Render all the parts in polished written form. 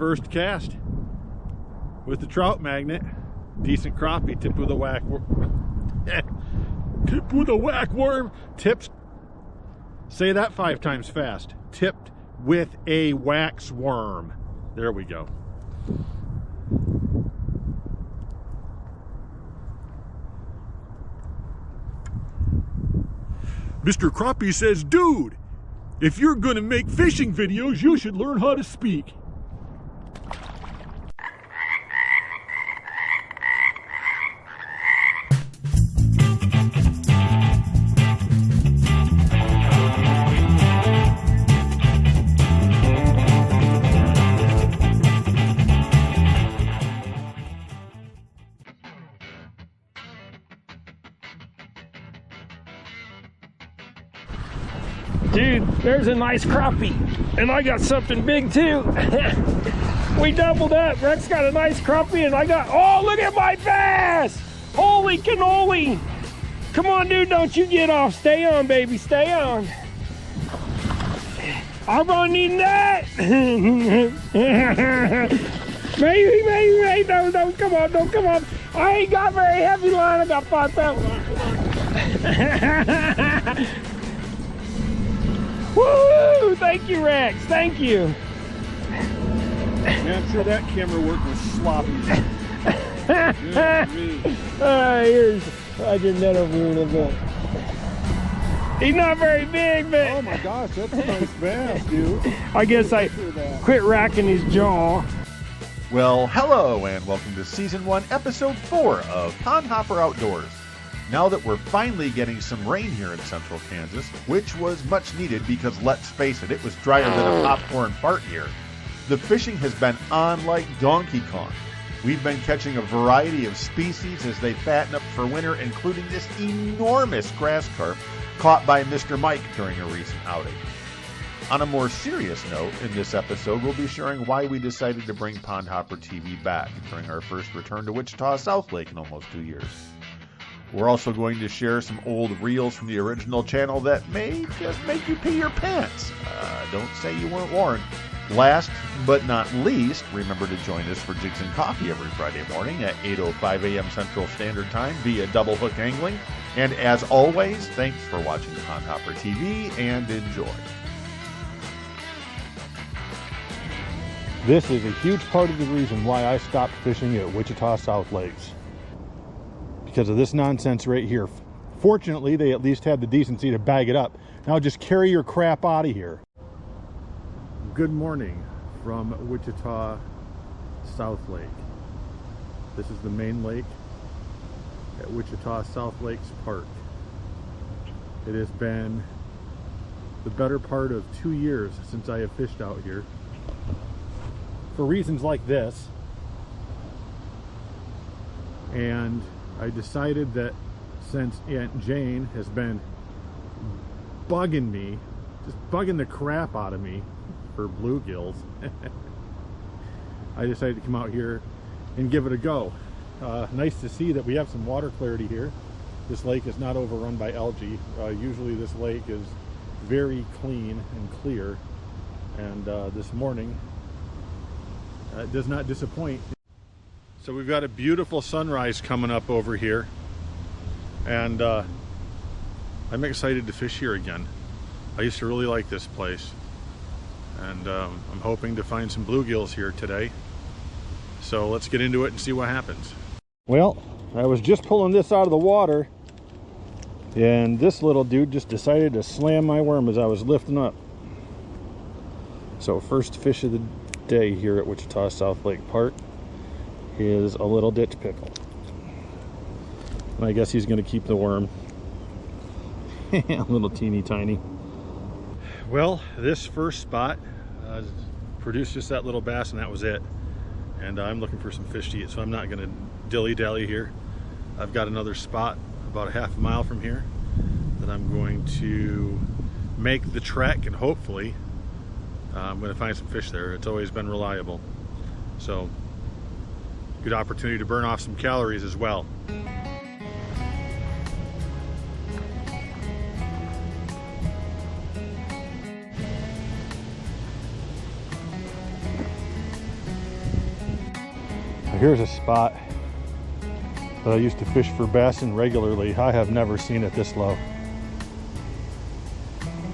First cast with the trout magnet. Decent crappie, tipped with a whack worm. Tipped with a whack worm. Tips. Say that 5 times fast. Tipped with a wax worm. There we go. Mr. Crappie says, dude, if you're gonna make fishing videos, you should learn how to speak. Dude, there's a nice crappie, and I got something big too. We doubled up. Rex got a nice crappie, and I got, oh, look at my bass! Holy cannoli! Come on, dude, don't you get off. Stay on, baby, stay on. I'm gonna need that. maybe, no, come on, no, come on. I ain't got very heavy line, I got 5 pounds. Woo! Thank you, Rex. Thank you. Man, I'm sure that camera work was sloppy. Here's, I did that over here a little bit. He's not very big, but... Oh my gosh, that's a nice bass, dude. I guess I quit racking his jaw. Well, hello and welcome to Season 1, Episode 4 of Pond Hopper Outdoors. Now that we're finally getting some rain here in central Kansas, which was much needed because, let's face it, it was drier than a popcorn fart here, the fishing has been on like Donkey Kong. We've been catching a variety of species as they fatten up for winter, including this enormous grass carp caught by Mr. Mike during a recent outing. On a more serious note, in this episode, we'll be sharing why we decided to bring Pond Hopper TV back during our first return to Wichita South Lake in almost 2 years. We're also going to share some old reels from the original channel that may just make you pee your pants. Don't say you weren't warned. Last but not least, remember to join us for Jigs and Coffee every Friday morning at 8:05 a.m. Central Standard Time via Double Hook Angling. And as always, thanks for watching Pond Hopper TV and enjoy. This is a huge part of the reason why I stopped fishing at Wichita South Lakes. Because of this nonsense right here. Fortunately, they at least had the decency to bag it up. Now just carry your crap out of here. Good morning from Wichita South Lake. This is the main lake at Wichita South Lakes Park. It has been the better part of 2 years since I have fished out here. For reasons like this. And I decided that since Aunt Jane has been bugging me, just bugging the crap out of me for bluegills, I decided to come out here and give it a go. Nice to see that we have some water clarity here. This lake is not overrun by algae. Usually this lake is very clean and clear, and this morning it does not disappoint. So we've got a beautiful sunrise coming up over here, and I'm excited to fish here again. I used to really like this place, and I'm hoping to find some bluegills here today. So let's get into it and see what happens. Well, I was just pulling this out of the water, and this little dude just decided to slam my worm as I was lifting up. So first fish of the day here at Wichita South Lake Park is a little ditch pickle, and I guess he's going to keep the worm. A little teeny tiny. Well, this first spot produced just that little bass, and that was it. And I'm looking for some fish to eat, so I'm not going to dilly-dally here. I've got another spot about a half a mile from here that I'm going to make the trek, and hopefully I'm going to find some fish there. It's always been reliable, so good opportunity to burn off some calories as well. here's a spot that I used to fish for bass in regularly. I have never seen it this low.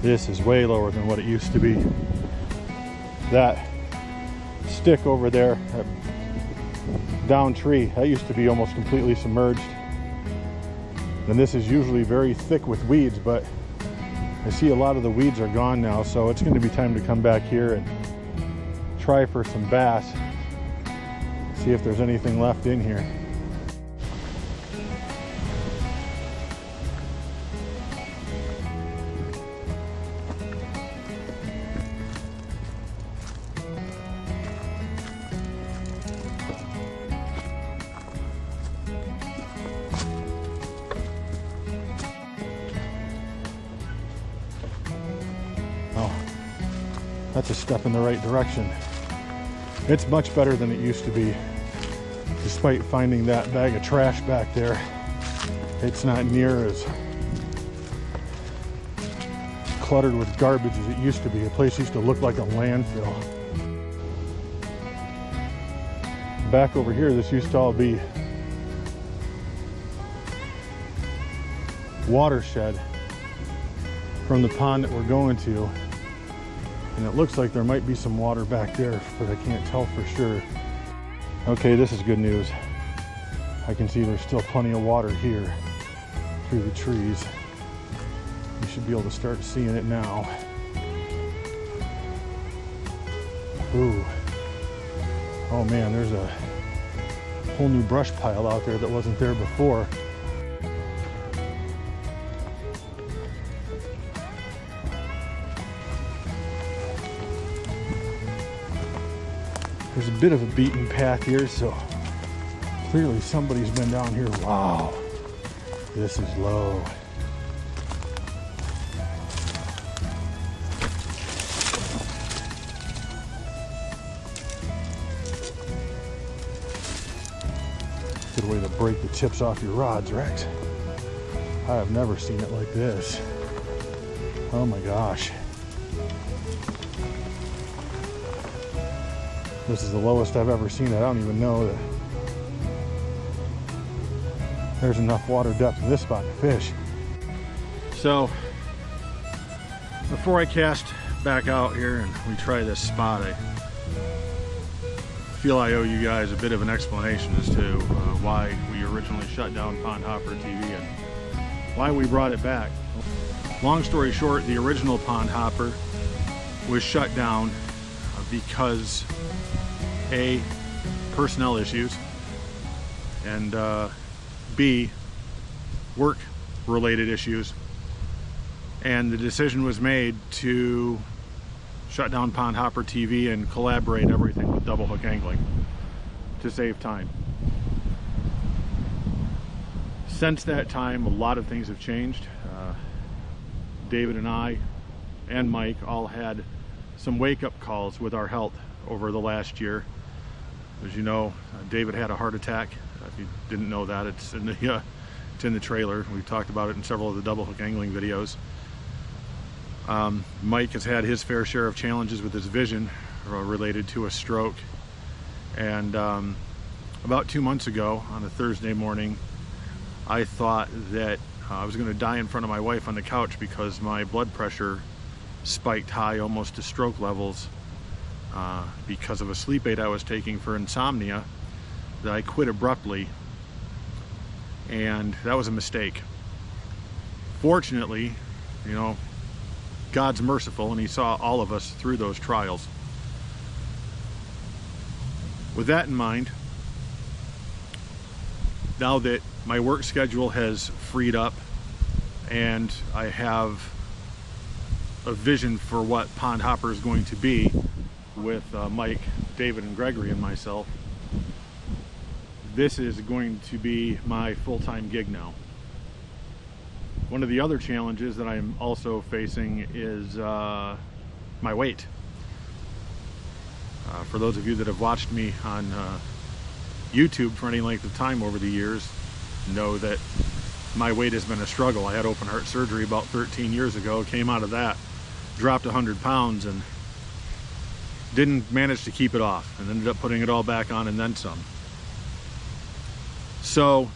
This is way lower than what it used to be. That stick over there, that down tree, that used to be almost completely submerged. And this is usually very thick with weeds, but I see a lot of the weeds are gone now, so it's going to be time to come back here and try for some bass. See if there's anything left in here. That's a step in the right direction. It's much better than it used to be. Despite finding that bag of trash back there, it's not near as cluttered with garbage as it used to be. The place used to look like a landfill. Back over here, this used to all be watershed from the pond that we're going to. And it looks like there might be some water back there, but I can't tell for sure. Okay, this is good news. I can see there's still plenty of water here through the trees. You should be able to start seeing it now. Ooh. Oh man, there's a whole new brush pile out there that wasn't there before. There's a bit of a beaten path here, so clearly somebody's been down here. Wow, this is low. Good way to break the tips off your rods, Rex. I have never seen it like this. Oh my gosh. This is the lowest I've ever seen it. I don't even know that there's enough water depth in this spot to fish. So, before I cast back out here and we try this spot, I feel I owe you guys a bit of an explanation as to why we originally shut down Pond Hopper TV and why we brought it back. Long story short, the original Pond Hopper was shut down because A, personnel issues, and B, work related issues. And the decision was made to shut down Pond Hopper TV and collaborate everything with double hook angling to save time. Since that time, a lot of things have changed. David and I and Mike all had some wake-up calls with our health over the last year. As you know, David had a heart attack. If you didn't know that, it's in the trailer. We've talked about it in several of the double hook angling videos. Mike has had his fair share of challenges with his vision related to a stroke. And about 2 months ago, on a Thursday morning, I thought that I was going to die in front of my wife on the couch because my blood pressure spiked high, almost to stroke levels, because of a sleep aid I was taking for insomnia that I quit abruptly, and that was a mistake. Fortunately, you know, God's merciful and he saw all of us through those trials. With that in mind, now that my work schedule has freed up and I have a vision for what Pond Hopper is going to be with Mike, David, and Gregory and myself, this is going to be my full-time gig now. One of the other challenges that I'm also facing is my weight. For those of you that have watched me on YouTube for any length of time over the years, know that my weight has been a struggle. I had open heart surgery about 13 years ago, came out of that, dropped 100 pounds, and didn't manage to keep it off, and ended up putting it all back on and then some. So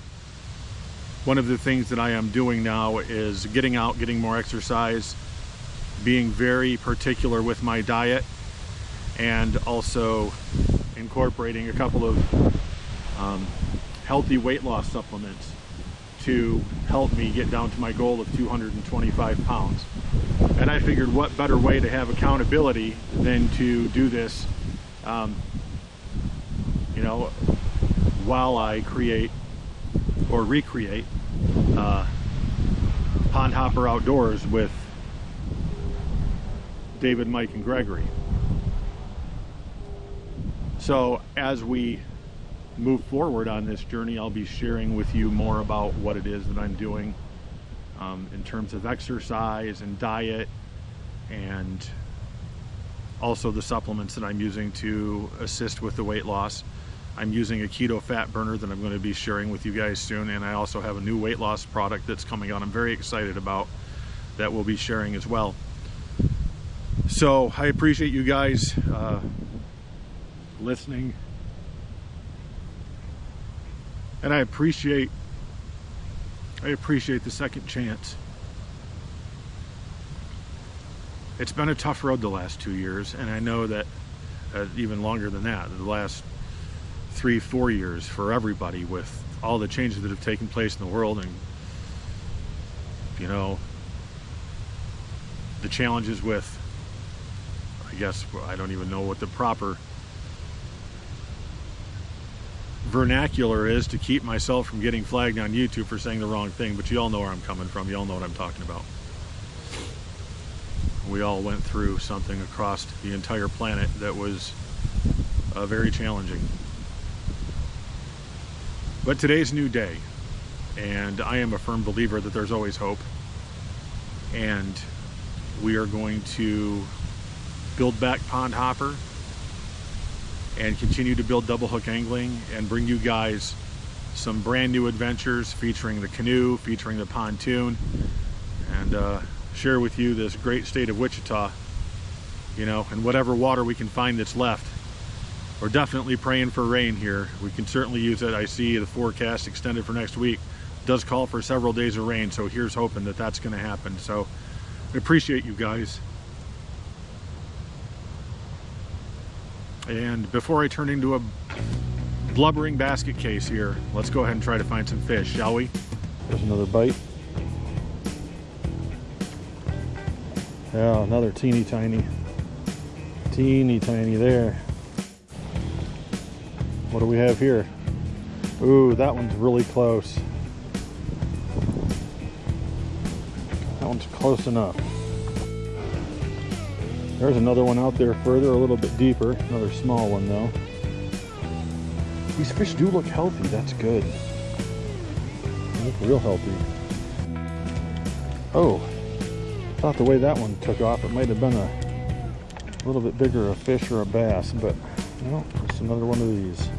one of the things that I am doing now is getting out, getting more exercise, being very particular with my diet, and also incorporating a couple of healthy weight loss supplements to help me get down to my goal of 225 pounds. And I figured what better way to have accountability than to do this, you know, while I create or recreate Pond Hopper Outdoors with David, Mike, and Gregory. So as we move forward on this journey, I'll be sharing with you more about what it is that I'm doing in terms of exercise and diet, and also the supplements that I'm using to assist with the weight loss. I'm using a keto fat burner that I'm going to be sharing with you guys soon, and I also have a new weight loss product that's coming out I'm very excited about that we'll be sharing as well. So I appreciate you guys listening, and I appreciate the second chance. It's been a tough road the last 2 years, and I know that even longer than that, the last 3-4 years for everybody, with all the changes that have taken place in the world, and you know, the challenges with, I guess, I don't even know what the proper vernacular is to keep myself from getting flagged on YouTube for saying the wrong thing, but you all know where I'm coming from. You all know what I'm talking about. We all went through something across the entire planet that was very challenging. But today's a new day, and I am a firm believer that there's always hope, and we are going to build back Pond Hopper and continue to build double hook angling and bring you guys some brand new adventures featuring the canoe, featuring the pontoon, and share with you this great state of Wichita, you know, and whatever water we can find that's left. We're definitely praying for rain here. We can certainly use it. I see the forecast extended for next week. It does call for several days of rain, so here's hoping that that's going to happen. So I appreciate you guys. And before I turn into a blubbering basket case here, let's go ahead and try to find some fish, shall we? There's another bite. Yeah, another teeny tiny there. What do we have here? Ooh, that one's really close. That one's close enough. There's another one out there further, a little bit deeper. Another small one though. These fish do look healthy, that's good. They look real healthy. Oh, I thought the way that one took off, it might have been a little bit bigger a fish or a bass, but no, it's another one of these.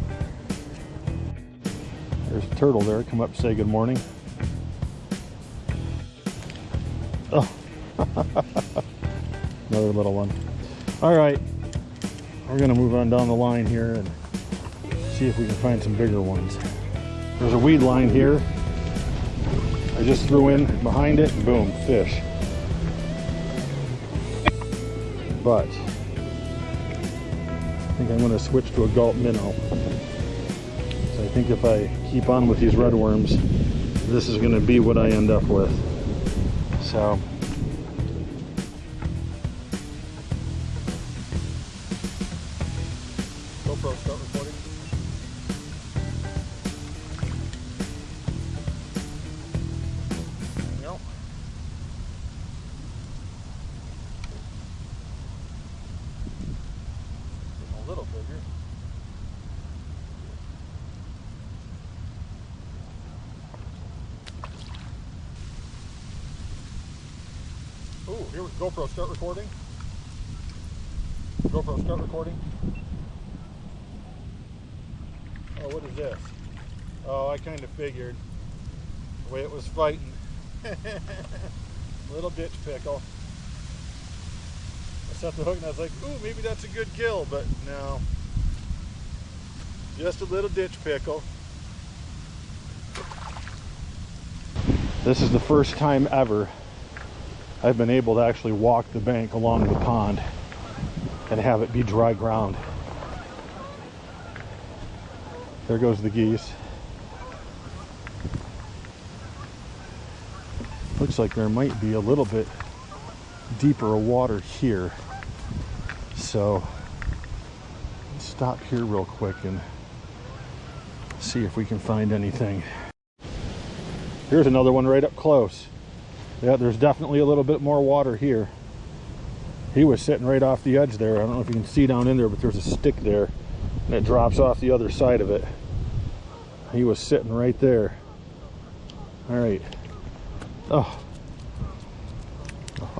There's a turtle there. Come up, say good morning. Oh, another little one. All right, we're gonna move on down the line here and see if we can find some bigger ones. There's a weed line here. I just threw in behind it, and boom, fish. But I think I'm gonna switch to a gulp minnow. So I think if I keep on with these red worms, this is gonna be what I end up with. So GoPro, start recording. There we go. Getting a little bigger. Ooh, here we go. GoPro, start recording. GoPro, start recording. Oh, what is this? Oh, I kind of figured the way it was fighting. Little ditch pickle. I set the hook and I was like, ooh, maybe that's a good kill, but no. Just a little ditch pickle. This is the first time ever I've been able to actually walk the bank along the pond and have it be dry ground. There goes the geese. Looks like there might be a little bit deeper water here. So let's stop here real quick and see if we can find anything. Here's another one right up close. Yeah, there's definitely a little bit more water here. He was sitting right off the edge there. I don't know if you can see down in there, but there's a stick there and it drops off the other side of it. He was sitting right there. All right. Oh,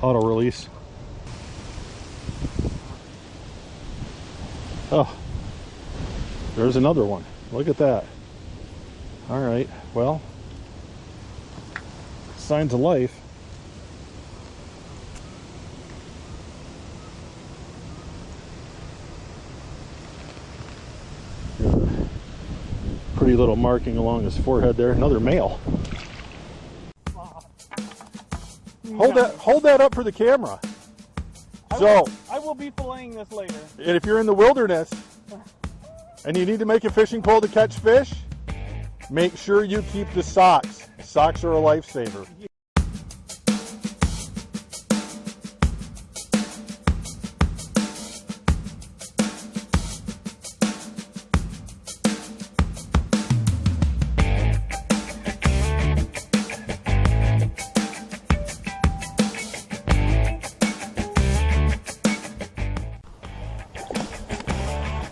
auto release. Oh, there's another one. Look at that. All right, well, signs of life. Got a pretty little marking along his forehead there. Another male. Hold that up for the camera. I will be filleting this later. And if you're in the wilderness and you need to make a fishing pole to catch fish, make sure you keep the socks. Socks are a lifesaver.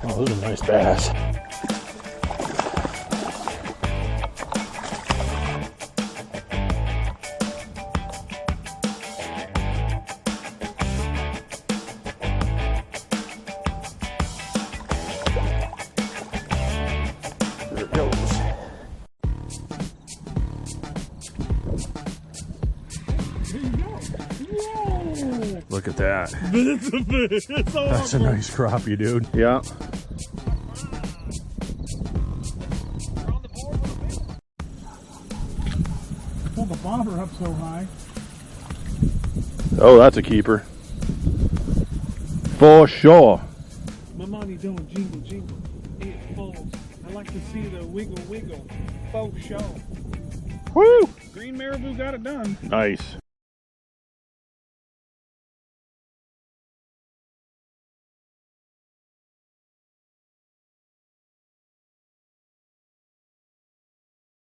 Oh, those are nice bass. There it goes. Look at that. That's a nice crappie, dude. Yeah. Pull the bobber up so high. Oh, that's a keeper. For sure. My money don't jingle jingle. It falls. I like to see the wiggle wiggle. Faux show. Woo! Green marabou got it done. Nice.